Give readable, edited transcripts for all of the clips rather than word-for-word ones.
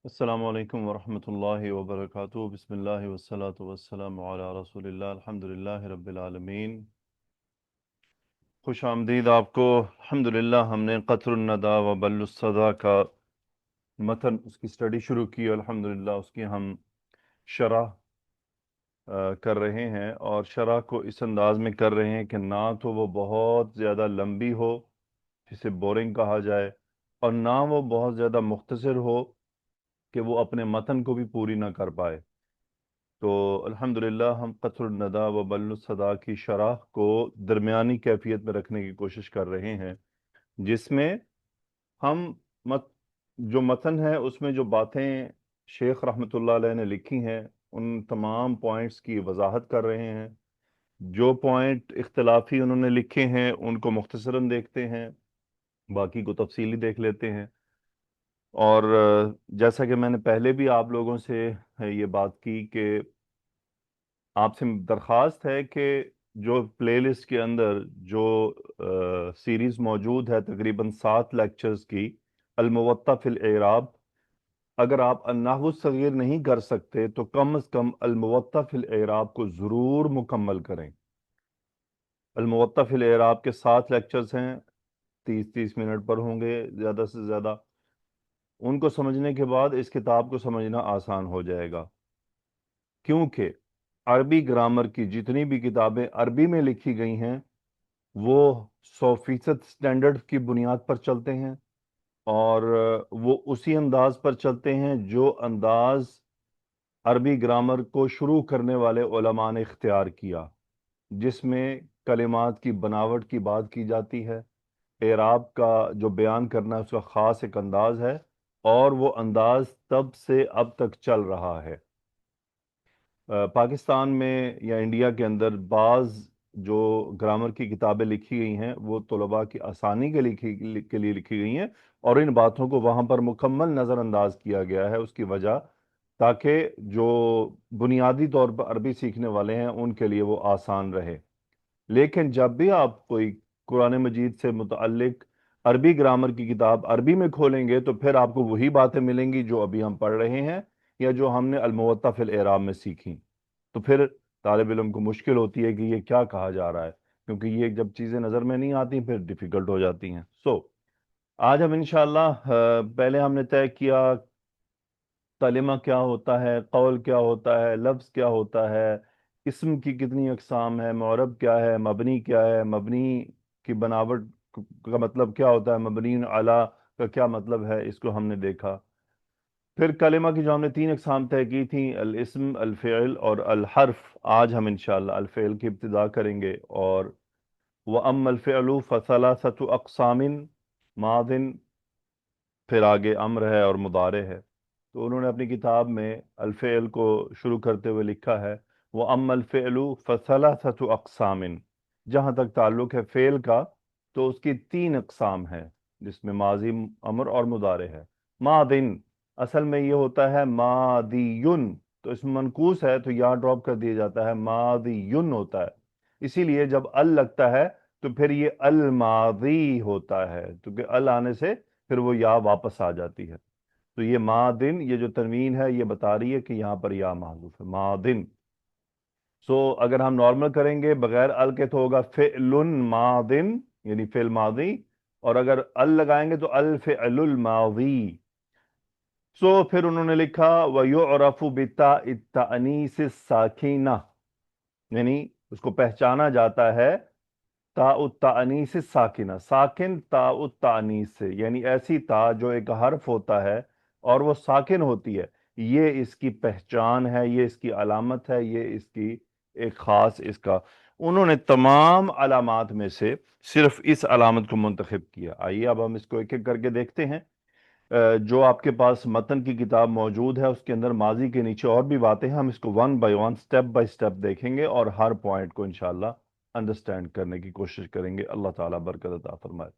السلام علیکم ورحمۃ اللہ وبرکاتہ، بسم اللہ والصلاة والسلام علی رسول اللہ، الحمدللہ رب العالمین۔ خوش آمدید آپ کو۔ الحمدللہ ہم نے قطر الندی و بل الصدی کا متن اس کی سٹڈی شروع کی، الحمدللہ اس کی ہم شرح کر رہے ہیں، اور شرح کو اس انداز میں کر رہے ہیں کہ نہ تو وہ بہت زیادہ لمبی ہو جسے بورنگ کہا جائے، اور نہ وہ بہت زیادہ مختصر ہو کہ وہ اپنے متن کو بھی پوری نہ کر پائے۔ تو الحمدللہ ہم قطر الندی و بل الصدی کی شرح کو درمیانی کیفیت میں رکھنے کی کوشش کر رہے ہیں، جس میں ہم جو متن ہے اس میں جو باتیں شیخ رحمۃ اللہ علیہ نے لکھی ہیں ان تمام پوائنٹس کی وضاحت کر رہے ہیں۔ جو پوائنٹ اختلافی انہوں نے لکھے ہیں ان کو مختصراً دیکھتے ہیں، باقی کو تفصیلی دیکھ لیتے ہیں۔ اور جیسا کہ میں نے پہلے بھی آپ لوگوں سے یہ بات کی کہ آپ سے درخواست ہے کہ جو پلے لسٹ کے اندر جو سیریز موجود ہے تقریباً 7 لیکچرز کی، الموطا فی الاعراب، اگر آپ النحو الصغیر نہیں کر سکتے تو کم از کم الموطا فی الاعراب کو ضرور مکمل کریں۔ الموطا فی الاعراب کے 7 لیکچرز ہیں، 30 منٹ پر ہوں گے زیادہ سے زیادہ۔ ان کو سمجھنے کے بعد اس کتاب کو سمجھنا آسان ہو جائے گا، کیونکہ عربی گرامر کی جتنی بھی کتابیں عربی میں لکھی گئی ہیں وہ 100% سٹینڈرڈ کی بنیاد پر چلتے ہیں، اور وہ اسی انداز پر چلتے ہیں جو انداز عربی گرامر کو شروع کرنے والے علماء نے اختیار کیا، جس میں کلمات کی بناوٹ کی بات کی جاتی ہے، اعراب کا جو بیان کرنا ہے اس کا خاص ایک انداز ہے، اور وہ انداز تب سے اب تک چل رہا ہے۔ پاکستان میں یا انڈیا کے اندر بعض جو گرامر کی کتابیں لکھی گئی ہیں وہ طلباء کی آسانی کے لیے لکھی گئی ہیں، اور ان باتوں کو وہاں پر مکمل نظر انداز کیا گیا ہے۔ اس کی وجہ تاکہ جو بنیادی طور پر عربی سیکھنے والے ہیں ان کے لیے وہ آسان رہے۔ لیکن جب بھی آپ کوئی قرآن مجید سے متعلق عربی گرامر کی کتاب عربی میں کھولیں گے تو پھر آپ کو وہی باتیں ملیں گی جو ابھی ہم پڑھ رہے ہیں یا جو ہم نے الموطا فی الاعراب میں سیکھی۔ تو پھر طالب علم کو مشکل ہوتی ہے کہ یہ کیا کہا جا رہا ہے، کیونکہ یہ جب چیزیں نظر میں نہیں آتی پھر ڈیفیکلٹ ہو جاتی ہیں۔ آج ہم انشاءاللہ پہلے ہم نے طے کیا کلمہ کیا ہوتا ہے، قول کیا ہوتا ہے، لفظ کیا ہوتا ہے، اسم کی کتنی اقسام ہے، معرب کیا ہے، مبنی کیا ہے، مبنی کی بناوٹ کا مطلب کیا ہوتا ہے، مبنی علی کا کیا مطلب ہے، اس کو ہم نے دیکھا۔ پھر کلمہ کی جو ہم نے 3 اقسام طے کی تھیں، الاسم، الفعل اور الحرف۔ آج ہم انشاءاللہ الفعل کی ابتدا کریں گے، اور وَأَمَّا الْفِعْلُ فَثَلَاثَةُ أَقْسَامٍ، ماضٍ، پھر آگے امر ہے اور مضارع ہے۔ تو انہوں نے اپنی کتاب میں الفعل کو شروع کرتے ہوئے لکھا ہے وَأَمَّا الْفِعْلُ فَثَلَاثَةُ أَقْسَامٍ۔ جہاں تک تعلق ہے فعل کا تو اس کی 3 اقسام ہے، جس میں ماضی، امر اور مضارع ہے۔ ماضٍ اصل میں یہ ہوتا ہے ماضیٌ، تو اس میں منقوص ہے تو یا ڈراپ کر دیا جاتا ہے، ماضیٌ ہوتا ہے۔ اسی لیے جب ال لگتا ہے تو پھر یہ الماضی ہوتا ہے، کیونکہ ال آنے سے پھر وہ یا واپس آ جاتی ہے۔ تو یہ مادن، یہ جو تنوین ہے یہ بتا رہی ہے کہ یہاں پر یا محذوف ہے، مادن۔ اگر ہم نارمل کریں گے بغیر ال کے تو ہوگا فعل ماضن، یعنی فعل ماضی، اور اگر ال لگائیں گے تو الفعل الماضی۔ پھر انہوں نے لکھا وَيُعْرَفُ بِتَاءِ التَّأْنِيثِ السَّاكِنَةِ، یعنی اس کو پہچانا جاتا ہے تاء التأنیث ساکنہ، ساکن تاء التأنیث سے، یعنی ایسی تا جو ایک حرف ہوتا ہے اور وہ ساکن ہوتی ہے، یہ اس کی پہچان ہے، یہ اس کی علامت ہے، یہ اس کی ایک خاص اس کا۔ انہوں نے تمام علامات میں سے صرف اس علامت کو منتخب کیا۔ آئیے اب ہم اس کو ایک ایک کر کے دیکھتے ہیں۔ جو آپ کے پاس متن کی کتاب موجود ہے اس کے اندر ماضی کے نیچے اور بھی باتیں ہیں، ہم اس کو one by one, step by step دیکھیں گے اور ہر پوائنٹ کو انشاءاللہ انڈرسٹینڈ کرنے کی کوشش کریں گے۔ اللہ تعالیٰ برکت عطا فرمائے۔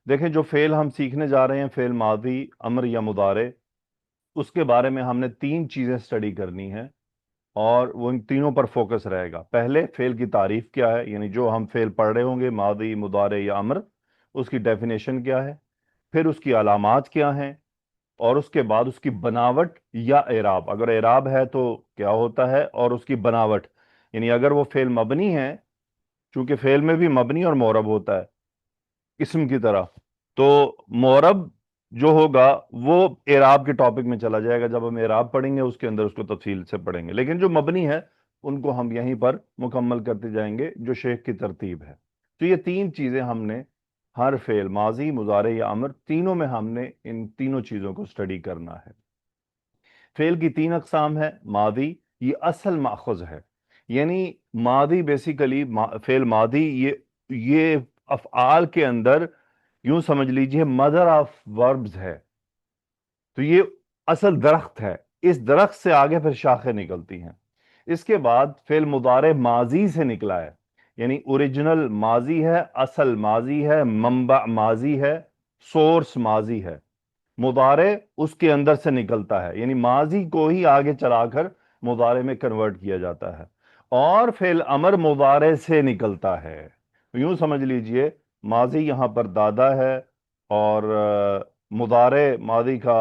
دیکھیں جو فعل ہم سیکھنے جا رہے ہیں، فعل ماضی، امر یا مضارع، اس کے بارے میں ہم نے 3 چیزیں سٹڈی کرنی ہیں، اور وہ ان تینوں پر فوکس رہے گا۔ پہلے فعل کی تعریف کیا ہے، یعنی جو ہم فعل پڑھ رہے ہوں گے ماضی، مضارع یا امر، اس کی ڈیفینیشن کیا ہے، پھر اس کی علامات کیا ہیں، اور اس کے بعد اس کی بناوٹ یا اعراب، اگر اعراب ہے تو کیا ہوتا ہے، اور اس کی بناوٹ، یعنی اگر وہ فعل مبنی ہے، چونکہ فعل میں بھی مبنی اور معرب ہوتا ہے اسم کی طرح، تو معرب جو ہوگا وہ اعراب کے ٹاپک میں چلا جائے گا، جب ہم اعراب پڑھیں گے اس کے اندر اس کو تفصیل سے پڑھیں گے، لیکن جو مبنی ہے ان کو ہم یہیں پر مکمل کرتے جائیں گے جو شیخ کی ترتیب ہے۔ تو یہ تین چیزیں ہم نے، ہر فعل ماضی، مضارع یا امر، تینوں میں ہم نے ان تینوں چیزوں کو اسٹڈی کرنا ہے۔ فعل کی تین اقسام ہے۔ ماضی، یہ اصل ماخذ ہے، یعنی ماضی بیسیکلی، فعل ماضی یہ افعال کے اندر یوں سمجھ لیجئے مدر آف وربز ہے، تو یہ اصل درخت ہے، اس درخت سے آگے پھر شاخیں نکلتی ہیں۔ اس کے بعد فعل مضارع ماضی سے نکلا ہے، یعنی اوریجنل ماضی ہے، اصل ماضی ہے، منبع ماضی ہے، سورس ماضی ہے۔ مضارع اس کے اندر سے نکلتا ہے، یعنی ماضی کو ہی آگے چلا کر مضارع میں کنورٹ کیا جاتا ہے۔ اور فعل امر مضارع سے نکلتا ہے، یوں سمجھ لیجئے ماضی یہاں پر دادا ہے، اور مضارع ماضی کا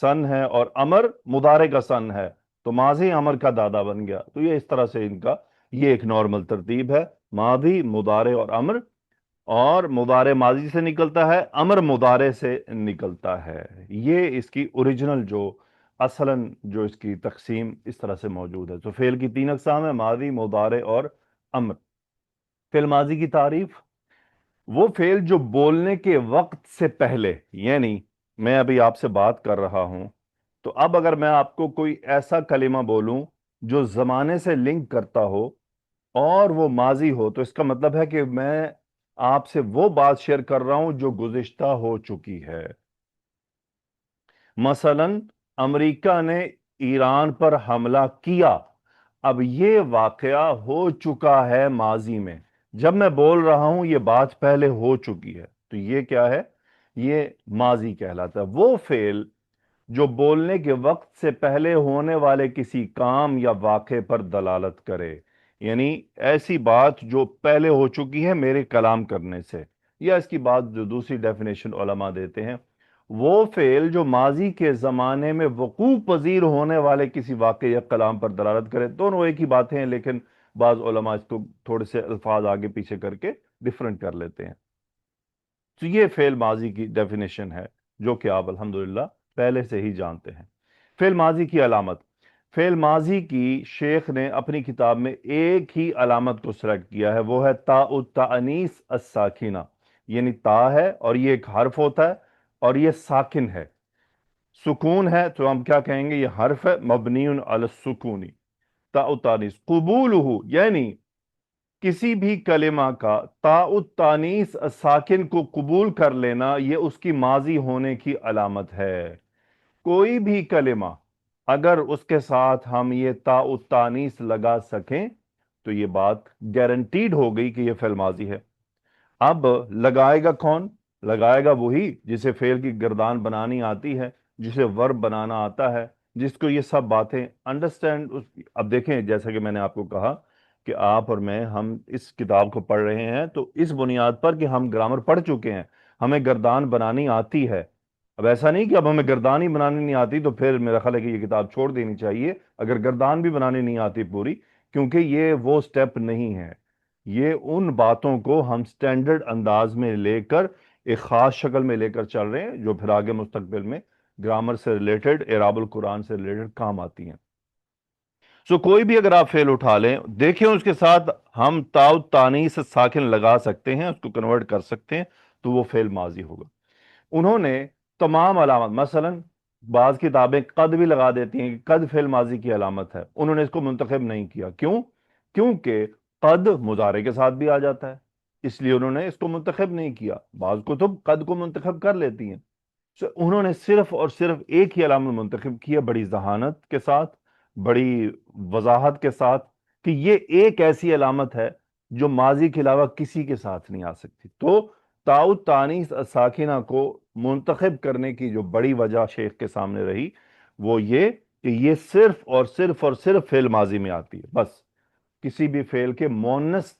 سن ہے، اور امر مضارع کا سن ہے، تو ماضی امر کا دادا بن گیا۔ تو یہ اس طرح سے ان کا یہ ایک نارمل ترتیب ہے، ماضی، مضارع اور امر، اور مضارع ماضی سے نکلتا ہے، امر مضارع سے نکلتا ہے۔ یہ اس کی اوریجنل جو اصلاً جو اس کی تقسیم اس طرح سے موجود ہے۔ تو فعل کی تین اقسام ہے، ماضی، مضارع اور امر۔ فعل ماضی کی تعریف: وہ فعل جو بولنے کے وقت سے پہلے، یعنی میں ابھی آپ سے بات کر رہا ہوں، تو اب اگر میں آپ کو کوئی ایسا کلمہ بولوں جو زمانے سے لنک کرتا ہو اور وہ ماضی ہو، تو اس کا مطلب ہے کہ میں آپ سے وہ بات شیئر کر رہا ہوں جو گزشتہ ہو چکی ہے۔ مثلا امریکہ نے ایران پر حملہ کیا، اب یہ واقعہ ہو چکا ہے ماضی میں، جب میں بول رہا ہوں یہ بات پہلے ہو چکی ہے، تو یہ کیا ہے؟ یہ ماضی کہلاتا ہے۔ وہ فعل جو بولنے کے وقت سے پہلے ہونے والے کسی کام یا واقعے پر دلالت کرے، یعنی ایسی بات جو پہلے ہو چکی ہے میرے کلام کرنے سے، یا اس کی بات جو دوسری ڈیفینیشن علماء دیتے ہیں، وہ فعل جو ماضی کے زمانے میں وقوع پذیر ہونے والے کسی واقعے یا کلام پر دلالت کرے۔ دونوں ایک ہی باتیں ہیں، لیکن بعض علماء اس کو تھوڑے سے الفاظ آگے پیچھے کر کے ڈیفرنٹ کر لیتے ہیں۔ تو یہ فعل ماضی کی ڈیفینیشن ہے جو کہ آپ الحمدللہ پہلے سے ہی جانتے ہیں۔ فعل ماضی کی علامت: فعل ماضی کی شیخ نے اپنی کتاب میں ایک ہی علامت کو سلیکٹ کیا ہے، وہ ہے تاء التأنیث الساکنہ، یعنی تا ہے اور یہ ایک حرف ہوتا ہے اور یہ ساکن ہے، سکون ہے تو ہم کیا کہیں گے؟ یہ حرف ہے مبنی علی السکون، تاء التأنیث۔ قبولہ، یعنی کسی بھی کلمہ کا تاء التانیث ساکن کو قبول کر لینا، یہ اس کی ماضی ہونے کی علامت ہے۔ کوئی بھی کلمہ اگر اس کے ساتھ ہم یہ تاء التانیث لگا سکیں تو یہ بات گارنٹیڈ ہو گئی کہ یہ فعل ماضی ہے۔ اب لگائے گا کون؟ لگائے گا وہی جسے فعل کی گردان بنانی آتی ہے، جسے ورب بنانا آتا ہے، جس کو یہ سب باتیں انڈرسٹینڈ۔ اب دیکھیں، جیسا کہ میں نے آپ کو کہا کہ آپ اور میں، ہم اس کتاب کو پڑھ رہے ہیں تو اس بنیاد پر کہ ہم گرامر پڑھ چکے ہیں، ہمیں گردان بنانی آتی ہے۔ اب ایسا نہیں کہ اب ہمیں گردان ہی بنانی نہیں آتی تو پھر میرا خیال ہے کہ یہ کتاب چھوڑ دینی چاہیے، اگر گردان بھی بنانی نہیں آتی پوری، کیونکہ یہ وہ سٹیپ نہیں ہے۔ یہ ان باتوں کو ہم سٹینڈرڈ انداز میں لے کر، ایک خاص شکل میں لے کر چل رہے ہیں، جو پھر آگے مستقبل میں گرامر سے ریلیٹڈ، اعراب القرآن سے ریلیٹڈ کام آتی ہیں۔ سو کوئی بھی اگر آپ فعل اٹھا لیں، دیکھیں اس کے ساتھ ہم تاء التانیث ساکن لگا سکتے ہیں، اس کو کنورٹ کر سکتے ہیں، تو وہ فعل ماضی ہوگا۔ انہوں نے تمام علامت، مثلا بعض کتابیں قد بھی لگا دیتی ہیں کہ قد فعل ماضی کی علامت ہے، انہوں نے اس کو منتخب نہیں کیا۔ کیوں؟ کیونکہ قد مضارع کے ساتھ بھی آ جاتا ہے، اس لیے انہوں نے اس کو منتخب نہیں کیا۔ بعض کتب قد کو منتخب کر لیتی ہیں، انہوں نے صرف اور صرف ایک ہی علامت منتخب کیا، بڑی ذہانت کے ساتھ، بڑی وضاحت کے ساتھ، کہ یہ ایک ایسی علامت ہے جو ماضی کے علاوہ کسی کے ساتھ نہیں آ سکتی۔ تو تاء التانیث الساکنہ کو منتخب کرنے کی جو بڑی وجہ شیخ کے سامنے رہی، وہ یہ کہ یہ صرف اور صرف اور صرف فعل ماضی میں آتی ہے، بس۔ کسی بھی فعل کے مونس،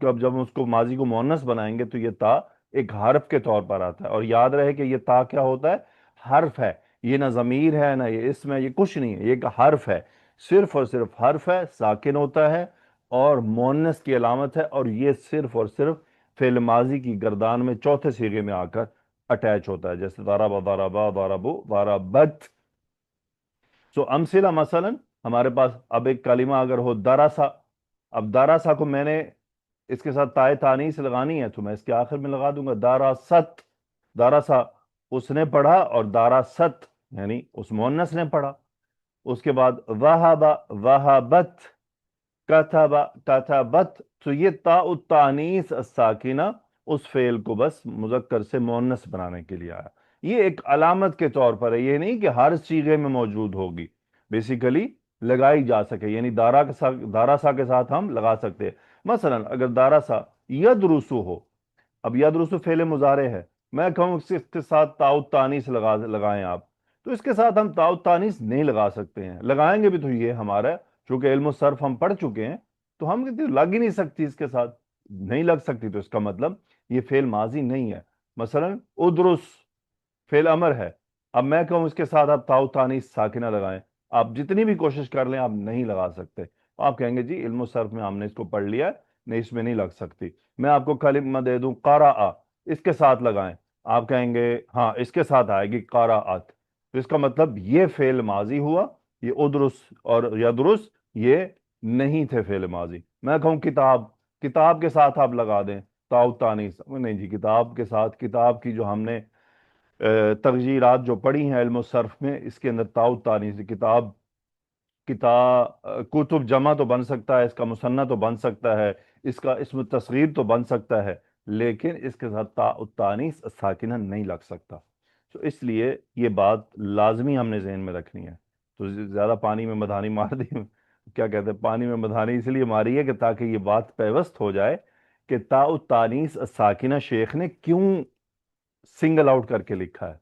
جب ہم اس کو ماضی کو مونس بنائیں گے تو یہ تا ایک حرف کے طور پر آتا ہے، اور یاد رہے کہ یہ تا کیا ہوتا ہے؟ حرف ہے، یہ نہ ضمیر ہے، نہ یہ اسم ہے، یہ کچھ نہیں ہے، یہ ایک حرف ہے، صرف اور صرف حرف ہے، ساکن ہوتا ہے اور مؤنث کی علامت ہے، اور یہ صرف اور صرف فعل ماضی کی گردان میں چوتھے صیغے میں آ کر اٹیچ ہوتا ہے، جیسے ضرب ضربا ضربو ضربت. سو امثلہ مثلا ہمارے پاس اب ایک کلمہ اگر ہو درسا، اب درسا کو میں نے اس کے ساتھ تائے تانیث لگانی ہے تو میں اس کے آخر میں لگا دوں گا دراست. داراسا اس نے پڑھا، اور داراست یعنی اس مؤنث نے پڑھا. اس کے بعد ذہب ذہبت، کتب کتبت، تو یہ تاء التانیث الساکنہ اس فعل کو بس مذکر سے مؤنث بنانے کے لیے آیا. یہ ایک علامت کے طور پر ہے، یہ نہیں کہ ہر صیغے میں موجود ہوگی، بیسیکلی لگائی جا سکے، یعنی داراسا کے ساتھ ہم لگا سکتے ہیں. مثلا اگر داراسا یدرسو ہو، اب یدرسو فعل مضارع ہے، میں کہوں اس کے ساتھ تاء التانیث لگائیں آپ، تو اس کے ساتھ ہم تاء التانیث نہیں لگا سکتے ہیں. لگائیں گے بھی تو یہ ہمارا، چونکہ علم الصرف ہم پڑھ چکے ہیں، تو ہم کہتے ہیں لگ ہی نہیں سکتی اس کے ساتھ، نہیں لگ سکتی، تو اس کا مطلب یہ فعل ماضی نہیں ہے. مثلا ادرس فعل امر ہے، اب میں کہوں اس کے ساتھ آپ تاء التانیث ساکنہ لگائیں، آپ جتنی بھی کوشش کر لیں آپ نہیں لگا سکتے. آپ کہیں گے جی علم الصرف میں ہم نے اس کو پڑھ لیا ہے، نہیں اس میں نہیں لگ سکتی. میں آپ کو کلمہ دے دوں قرأ، اس کے ساتھ لگائیں، آپ کہیں گے ہاں اس کے ساتھ آئے گی قرأت، تو اس کا مطلب یہ فعل ماضی ہوا، یہ ادرس اور یدرس یہ نہیں تھے فعل ماضی. میں کہوں کتاب، کتاب کے ساتھ آپ لگا دیں تاء التانیث، نہیں جی کتاب کے ساتھ، کتاب کی جو ہم نے تغییرات جو پڑھی ہیں علم الصرف میں، اس کے اندر تاء التانیث، کتاب، کتب جمع تو بن سکتا ہے، اس کا مثنیٰ تو بن سکتا ہے، اس کا اسم تصغیر تو بن سکتا ہے، لیکن اس کے ساتھ تاء التانیث ساکنہ نہیں لگ سکتا. تو اس لیے یہ بات لازمی ہم نے ذہن میں رکھنی ہے. تو زیادہ پانی میں مدھانی مار دی، کیا کہتے ہیں، پانی میں مدھانی اس لیے ماری ہے کہ تاکہ یہ بات پیوست ہو جائے کہ تاء التانیث ساکنہ شیخ نے کیوں سنگل آؤٹ کر کے لکھا ہے.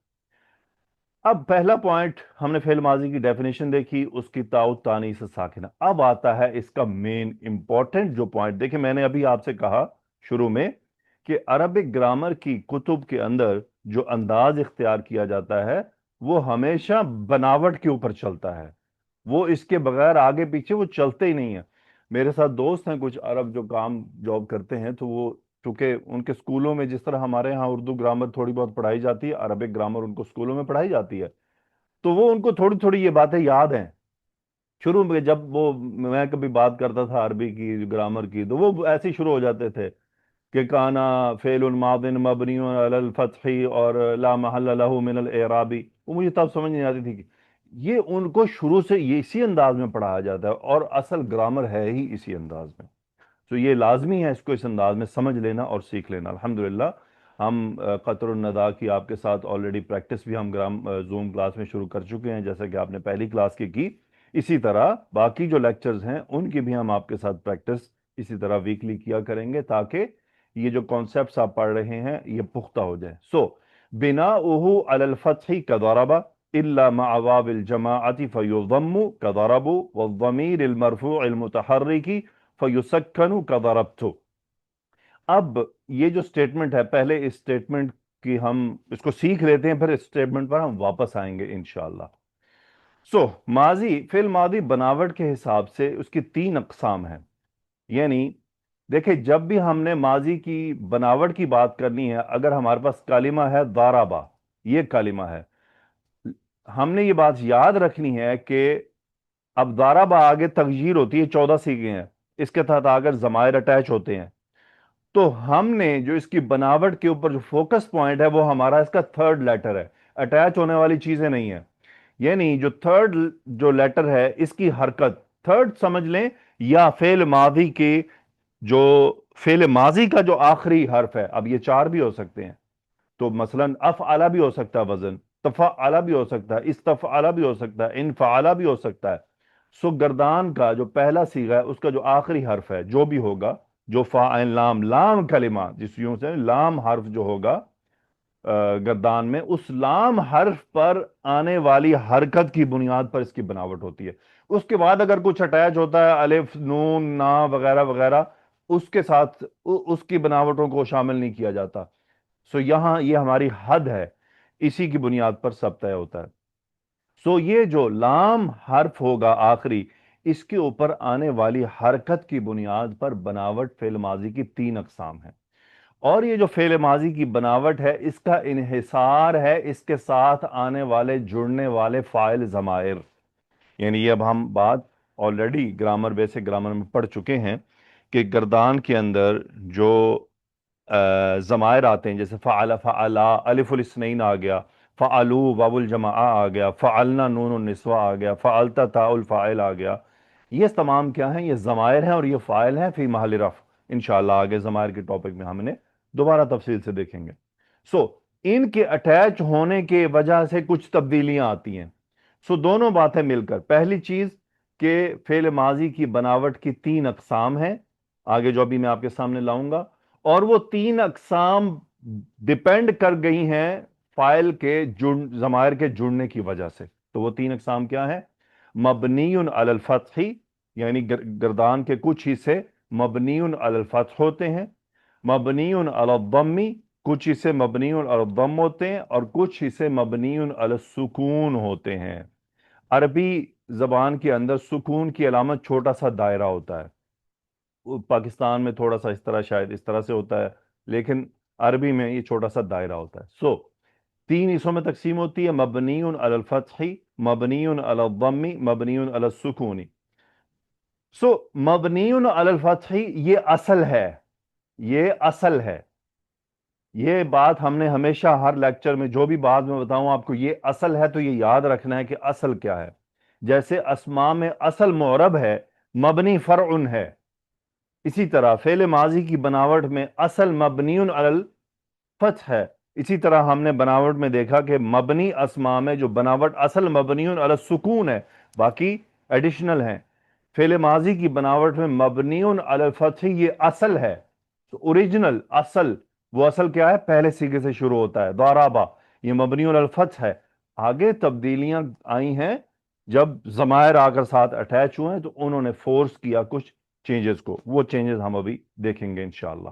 اب پہلا پوائنٹ ہم نے فعل ماضی کی ڈیفینیشن دیکھی، اس کی تاء التانیث ساکنہ. اب آتا ہے اس کا مین امپورٹنٹ جو پوائنٹ. دیکھیں میں نے ابھی آپ سے کہا شروع میں کہ عربک گرامر کی کتب کے اندر جو انداز اختیار کیا جاتا ہے وہ ہمیشہ بناوٹ کے اوپر چلتا ہے، وہ اس کے بغیر آگے پیچھے وہ چلتے ہی نہیں ہیں. میرے ساتھ دوست ہیں کچھ عرب جو جاب کرتے ہیں، تو وہ چونکہ ان کے سکولوں میں جس طرح ہمارے ہاں اردو گرامر تھوڑی بہت پڑھائی جاتی ہے، عربک گرامر ان کو سکولوں میں پڑھائی جاتی ہے، تو وہ ان کو تھوڑی تھوڑی یہ باتیں یاد ہیں. شروع میں جب وہ میں کبھی بات کرتا تھا عربی کی گرامر کی، تو وہ ایسے ہی شروع ہو جاتے تھے کہ کانا فعل ماض مبنی علی الفتح اور لا محل له من الاعراب. وہ مجھے تب سمجھ نہیں آتی تھی کہ یہ ان کو شروع سے یہ اسی انداز میں پڑھایا جاتا ہے، اور اصل گرامر ہے ہی اسی انداز میں. تو یہ لازمی ہے اس کو اس انداز میں سمجھ لینا اور سیکھ لینا. الحمدللہ ہم قطر الندیٰ کی آپ کے ساتھ آلریڈی پریکٹس بھی ہم زوم کلاس میں شروع کر چکے ہیں، جیسا کہ آپ نے پہلی کلاس کی. اسی طرح باقی جو لیکچرز ہیں ان کی بھی ہم آپ کے ساتھ پریکٹس اسی طرح ویکلی کیا کریں گے، تاکہ یہ جو کانسیپٹس آپ پڑھ رہے ہیں یہ پختہ ہو جائیں. سو بناؤہ علی الفتح کضرب الا مع واو الجماعة فيضم كضرب والضمير المرفوع المتحرك فَيُسَكَّنُ كَضَرَبْتُ. اب یہ جو سٹیٹمنٹ ہے، پہلے اس سٹیٹمنٹ کی ہم اس کو سیکھ لیتے ہیں، پھر اس سٹیٹمنٹ پر ہم واپس آئیں گے انشاءاللہ. سو ماضی، فعل ماضی بناوٹ کے حساب سے اس کی 3 اقسام ہیں. یعنی دیکھیں جب بھی ہم نے ماضی کی بناوٹ کی بات کرنی ہے، اگر ہمارے پاس کلمہ ہے ضربہ، یہ کلمہ ہے، ہم نے یہ بات یاد رکھنی ہے کہ اب ضربہ آگے تغییر ہوتی ہے، 14 سیغے ہیں، اس کے تحت اگر ضمائر اٹیچ ہوتے ہیں، تو ہم نے جو اس کی بناوٹ کے اوپر جو فوکس پوائنٹ ہے وہ ہمارا اس کا تھرڈ لیٹر ہے، اٹیچ ہونے والی چیزیں نہیں ہیں. یعنی جو تھرڈ جو لیٹر ہے اس کی حرکت، تھرڈ سمجھ لیں، یا فعل ماضی کے جو فعل ماضی کا جو آخری حرف ہے، اب یہ 4 بھی ہو سکتے ہیں، تو مثلا افعل بھی ہو سکتا ہے وزن، تفعل بھی ہو سکتا ہے، استفعل بھی ہو سکتا ہے، انفعل بھی ہو سکتا ہے. سو گردان کا جو پہلا صیغہ ہے اس کا جو آخری حرف ہے جو بھی ہوگا، جو فا عین لام، لام کلمہ جس یوں سے لام حرف جو ہوگا گردان میں، اس لام حرف پر آنے والی حرکت کی بنیاد پر اس کی بناوٹ ہوتی ہے. اس کے بعد اگر کچھ اٹیچ ہوتا ہے، الف، نون، نا وغیرہ وغیرہ، اس کے ساتھ اس کی بناوٹوں کو شامل نہیں کیا جاتا. سو یہاں یہ ہماری حد ہے، اسی کی بنیاد پر سب طے ہوتا ہے. سو یہ جو لام حرف ہوگا آخری، اس کے اوپر آنے والی حرکت کی بنیاد پر بناوٹ فعل ماضی کی 3 اقسام ہیں، اور یہ جو فعل ماضی کی بناوٹ ہے اس کا انحصار ہے اس کے ساتھ آنے والے جڑنے والے فاعل ضمائر۔ یعنی یہ اب ہم بات آلریڈی گرامر بیسک گرامر میں پڑھ چکے ہیں کہ گردان کے اندر جو ضمائر آتے ہیں، جیسے فعل، فعلا، الف الاثنین آ گیا، فعلو واو الجماع آ گیا، فعلنا نون النسوہ آ گیا، فعلتا تاء الفاعل آ گیا، یہ تمام کیا ہیں؟ یہ ضمائر ہیں اور یہ فاعل ہیں فی محل رفع۔ انشاءاللہ آگے ضمائر کے ٹاپک میں ہم انہیں دوبارہ تفصیل سے دیکھیں گے۔ ان کے اٹیچ ہونے کی وجہ سے کچھ تبدیلیاں آتی ہیں۔ دونوں باتیں مل کر، پہلی چیز کہ فعل ماضی کی بناوٹ کی 3 اقسام ہیں، آگے جو ابھی میں آپ کے سامنے لاؤں گا، اور وہ 3 اقسام ڈیپینڈ کر گئی ہیں فاعل کے ضمائر کے جڑنے کی وجہ سے۔ تو وہ 3 اقسام کیا ہیں؟ مبنی علی الفتح، یعنی گردان کے کچھ حصے مبنی علی الفتح ہوتے ہیں، مبنی علی الضم، کچھ حصے مبنی علی الضم ہوتے ہیں، اور کچھ حصے مبنی علی السکون ہوتے ہیں۔ عربی زبان کے اندر سکون کی علامت چھوٹا سا دائرہ ہوتا ہے، پاکستان میں تھوڑا سا اس طرح، شاید اس طرح سے ہوتا ہے، لیکن عربی میں یہ چھوٹا سا دائرہ ہوتا ہے۔ 3 حصوں میں تقسیم ہوتی ہے، مبنی علی الفتح، مبنی علی الضم، مبنی علی السکون۔ مبنی علی الفتح یہ اصل ہے، یہ اصل ہے۔ یہ بات ہم نے ہمیشہ ہر لیکچر میں جو بھی بات میں بتاؤں آپ کو، یہ اصل ہے، تو یہ یاد رکھنا ہے کہ اصل کیا ہے۔ جیسے اسماء میں اصل معرب ہے، مبنی فرع ہے، اسی طرح فعل ماضی کی بناوٹ میں اصل مبنی علی الفتح ہے۔ اسی طرح ہم نے بناوٹ میں دیکھا کہ مبنی اسماء میں جو بناوٹ اصل مبنی علی السکون ہے، باقی ایڈیشنل ہیں۔ فعل ماضی کی بناوٹ میں مبنی علی الفتح یہ اصل ہے، تو اوریجنل اصل، وہ اصل کیا ہے؟ پہلے سیغے سے شروع ہوتا ہے، ضربا، یہ مبنی علی الفتح ہے۔ آگے تبدیلیاں آئی ہیں جب ضمائر آ کر ساتھ اٹیچ ہوئے ہیں، تو انہوں نے فورس کیا کچھ چینجز کو، وہ چینجز ہم ابھی دیکھیں گے انشاءاللہ۔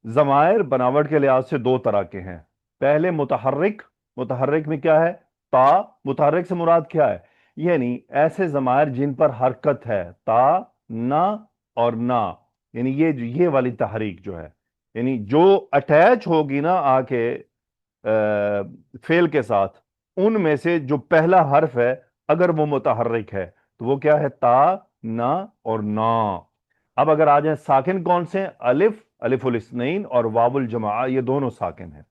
ضمائر بناوٹ کے لحاظ سے 2 طرح کے ہیں۔ پہلے متحرک، متحرک میں کیا ہے؟ تا، متحرک سے مراد کیا ہے؟ یعنی ایسے ضمائر جن پر حرکت ہے، تا، نا اور نا، یعنی یہ والی تحریک جو ہے، یعنی جو اٹیچ ہوگی نا آ کے فعل کے ساتھ، ان میں سے جو پہلا حرف ہے اگر وہ متحرک ہے تو وہ کیا ہے؟ تا، نا اور نا۔ اب اگر آ جائیں ساکن کون سے ہیں؟ الف، الف الاثنین اور واو الجماع، یہ دونوں ساکن ہیں۔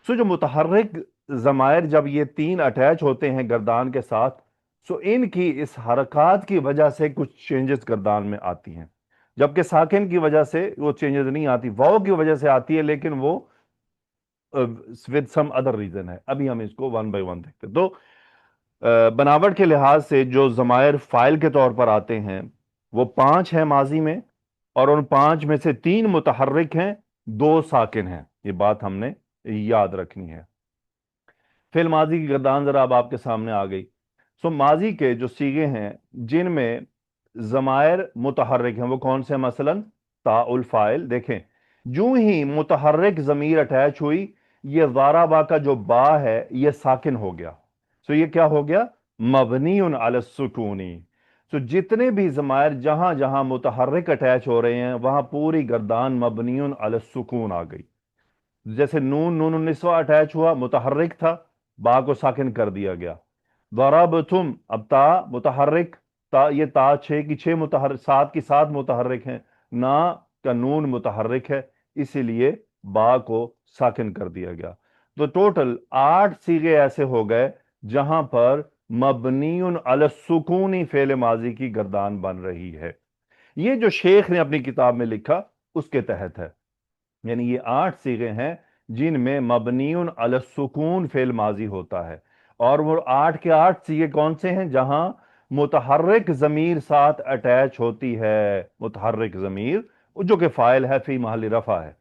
جو متحرک ضمائر جب یہ 3 اٹیچ ہوتے ہیں گردان کے ساتھ، ان کی اس حرکات کی وجہ سے کچھ چینجز گردان میں آتی ہیں، جبکہ ساکن کی وجہ سے وہ چینجز نہیں آتی، واو کی وجہ سے آتی ہے، لیکن وہ with some other reason ہے۔ ابھی ہم اس کو ون بائی ون دیکھتے ہیں۔ تو بناوٹ کے لحاظ سے جو ضمائر فاعل کے طور پر آتے ہیں وہ 5 ہیں ماضی میں، اور ان 5 میں سے 3 متحرک ہیں، 2 ساکن ہیں۔ یہ بات ہم نے یاد رکھنی ہے۔ فعل ماضی کی گردان ذرا اب آپ کے سامنے آ گئی۔ ماضی کے جو صیغے ہیں جن میں ضمائر متحرک ہیں وہ کون سے ہیں؟ مثلا تا الفاعل، دیکھیں جو ہی متحرک ضمیر اٹیچ ہوئی، یہ ضربا کا جو با ہے یہ ساکن ہو گیا، یہ کیا ہو گیا؟ مبنی علی السکونی۔ جتنے بھی ضمائر جہاں جہاں متحرک اٹیچ ہو رہے ہیں وہاں پوری گردان مبنی علی السکون آ گئی۔ جیسے نون، نون النسوہ اٹیچ ہوا، متحرک تھا، با کو ساکن کر دیا گیا۔ ضربتم، اب تا متحرک، یہ تا 6 کی 6 متحرک، 7 کی 7 متحرک ہیں، نا کا نون متحرک ہے، اسی لیے با کو ساکن کر دیا گیا۔ تو ٹوٹل 8 صیغے ایسے ہو گئے جہاں پر مبنی علی السکونی فعل ماضی کی گردان بن رہی ہے۔ یہ جو شیخ نے اپنی کتاب میں لکھا اس کے تحت ہے، یعنی یہ 8 صیغے ہیں جن میں مبنی علی السکون فعل ماضی ہوتا ہے، اور وہ 8 کے 8 صیغے کون سے ہیں؟ جہاں متحرک ضمیر ساتھ اٹیچ ہوتی ہے، متحرک ضمیر جو کہ فاعل ہے، فی محل رفع ہے۔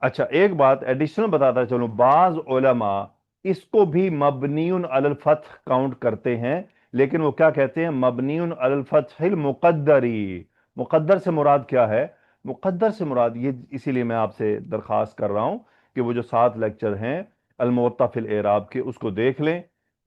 اچھا ایک بات ایڈیشنل بتاتا چلوں، بعض علماء اس کو بھی مبنی علی الفتح کاؤنٹ کرتے ہیں، لیکن وہ کیا کہتے ہیں؟ مبنی علی الفتح المقدری۔ مقدر سے مراد کیا ہے؟ مقدر سے مراد یہ، اسی لیے میں آپ سے درخواست کر رہا ہوں کہ وہ جو 7 لیکچر ہیں الموطا فی الاعراب کے، اس کو دیکھ لیں،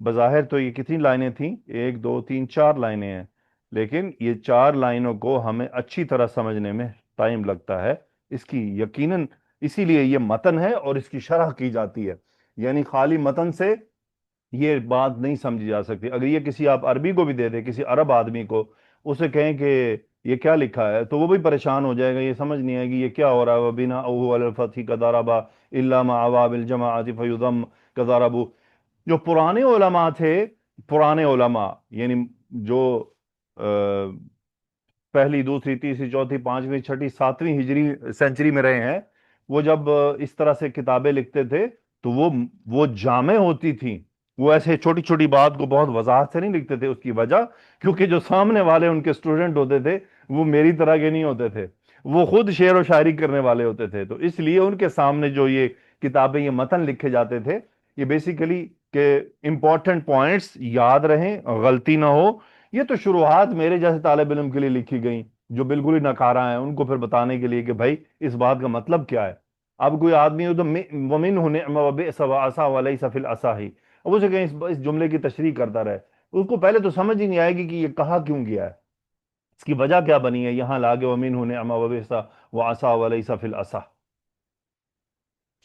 بظاہر تو یہ کتنی لائنیں تھیں؟ ایک دو تین چار لائنیں ہیں، لیکن یہ چار لائنوں کو ہمیں اچھی طرح سمجھنے میں ٹائم لگتا ہے، اس کی یقیناً اسی لیے یہ متن ہے اور اس کی شرح کی جاتی ہے، یعنی خالی متن سے یہ بات نہیں سمجھی جا سکتی۔ اگر یہ کسی آپ عربی کو بھی دے دیں، کسی عرب آدمی کو، اسے کہیں کہ یہ کیا لکھا ہے، تو وہ بھی پریشان ہو جائے گا، یہ سمجھ نہیں آئے گی یہ کیا ہو رہا ہے۔ وَبِنَا أَوْهُ عَلَى الْفَتْحِ كَضَرَبَ إِلَّا مَعَ عَوَابِ الْجَمَاعَةِ فَيُضَمُّ كَضَرَبُ۔ جو پرانے علماء تھے، پرانے علماء یعنی جو پہلی دوسری تیسری چوتھی پانچویں چھٹی ساتویں ہجری سینچری میں رہے ہیں، وہ جب اس طرح سے کتابیں لکھتے تھے تو وہ جامع ہوتی تھیں، وہ ایسے چھوٹی چھوٹی بات کو بہت وضاحت سے نہیں لکھتے تھے۔ اس کی وجہ کیونکہ جو سامنے والے ان کے اسٹوڈنٹ ہوتے تھے وہ میری طرح کے نہیں ہوتے تھے، وہ خود شعر و شاعری کرنے والے ہوتے تھے، تو اس لیے ان کے سامنے جو یہ کتابیں یہ متن لکھے جاتے تھے، یہ بیسیکلی کہ امپورٹنٹ پوائنٹس یاد رہیں، غلطی نہ ہو۔ یہ تو شروحات میرے جیسے طالب علم کے لیے لکھی گئیں جو بالکل ہی ناکارہ ہیں، ان کو پھر بتانے کے لیے کہ بھائی اس بات کا مطلب کیا ہے۔ اب کوئی آدمی ہو تو وَمِنْهُ نِعْمَ وَبِئْسَ وَعَصَىٰ وَلَيْسَ فِي الْعَصَاهِ، اب اسے کہیں اس جملے کی تشریح کرتا رہے، اس کو پہلے تو سمجھ ہی نہیں آئے گی کہ یہ کہا کیوں گیا ہے، اس کی وجہ کیا بنی ہے، یہاں لاگے وَمِنْهُ نِعْمَ وَبِئْسَ وَعَصَىٰ وَلَيْسَ فِي الْعَصَىٰ۔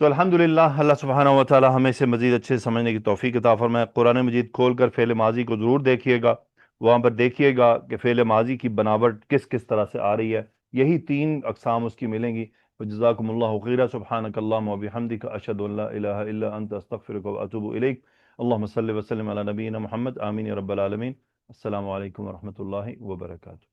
تو الحمدللہ اللہ سبحانہ و تعالی ہمیں اسے مزید اچھے سے سمجھنے کی توفیق عطا فرمائے۔ قرآن مجید کھول کر فعل ماضی کو ضرور دیکھیے گا، وہاں پر دیکھیے گا کہ فعل ماضی کی بناوٹ کس کس طرح سے آ رہی ہے، یہی تین اقسام اس کی ملیں گی۔ جزاکم اللہ خیرا، سبحانک اللہم و بحمدک، اشہد ان لا الہ الا انت، استغفرک و اتوب الیک۔ اللہم صلی وسلم علی نبینا محمد، آمین یا رب العالمین۔ السلام علیکم ورحمۃ اللہ وبرکاتہ۔